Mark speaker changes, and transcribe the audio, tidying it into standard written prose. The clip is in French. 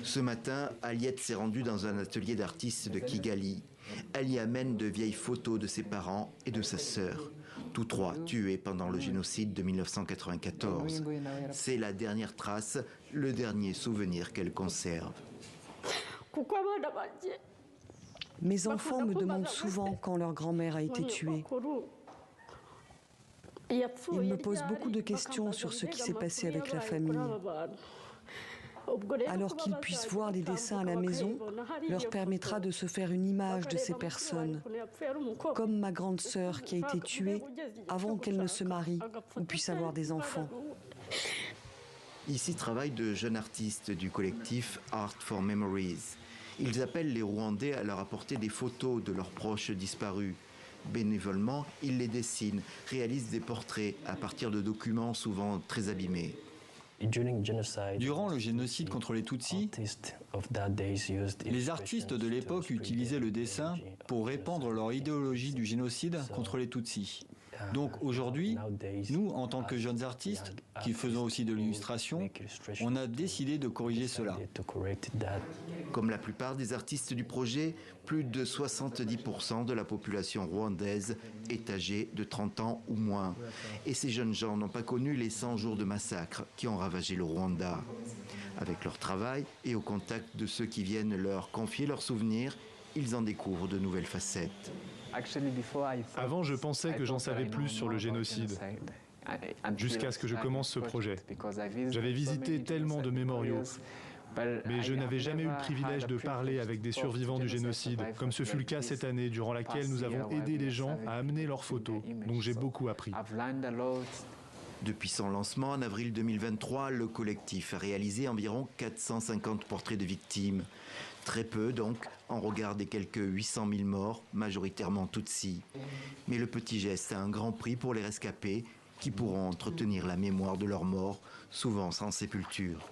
Speaker 1: Ce matin, Aliette s'est rendue dans un atelier d'artistes de Kigali. Elle y amène de vieilles photos de ses parents et de sa sœur, tous trois tués pendant le génocide de 1994. C'est la dernière trace, le dernier souvenir qu'elle conserve.
Speaker 2: Mes enfants me demandent souvent quand leur grand-mère a été tuée. Ils me posent beaucoup de questions sur ce qui s'est passé avec la famille. Alors qu'ils puissent voir les dessins à la maison, leur permettra de se faire une image de ces personnes, comme ma grande sœur qui a été tuée avant qu'elle ne se marie ou puisse avoir des enfants.
Speaker 1: Ici travaillent de jeunes artistes du collectif Art for Memories. Ils appellent les Rwandais à leur apporter des photos de leurs proches disparus. Bénévolement, ils les dessinent, réalisent des portraits à partir de documents souvent très abîmés.
Speaker 3: Durant le génocide contre les Tutsis, les artistes de l'époque utilisaient le dessin pour répandre leur idéologie du génocide contre les Tutsis. Donc aujourd'hui, nous, en tant que jeunes artistes, qui faisons aussi de l'illustration, on a décidé de corriger cela.
Speaker 1: Comme la plupart des artistes du projet, plus de 70% de la population rwandaise est âgée de 30 ans ou moins. Et ces jeunes gens n'ont pas connu les 100 jours de massacre qui ont ravagé le Rwanda. Avec leur travail et au contact de ceux qui viennent leur confier leurs souvenirs, ils en découvrent de nouvelles facettes.
Speaker 4: Avant, je pensais que j'en savais plus sur le génocide, jusqu'à ce que je commence ce projet. J'avais visité tellement de mémoriaux, mais je n'avais jamais eu le privilège de parler avec des survivants du génocide, comme ce fut le cas cette année, durant laquelle nous avons aidé les gens à amener leurs photos. Donc j'ai beaucoup appris.
Speaker 1: Depuis son lancement en avril 2023, le collectif a réalisé environ 450 portraits de victimes. Très peu donc, en regard des quelques 800 000 morts, majoritairement Tutsis. Mais le petit geste a un grand prix pour les rescapés qui pourront entretenir la mémoire de leurs morts, souvent sans sépulture.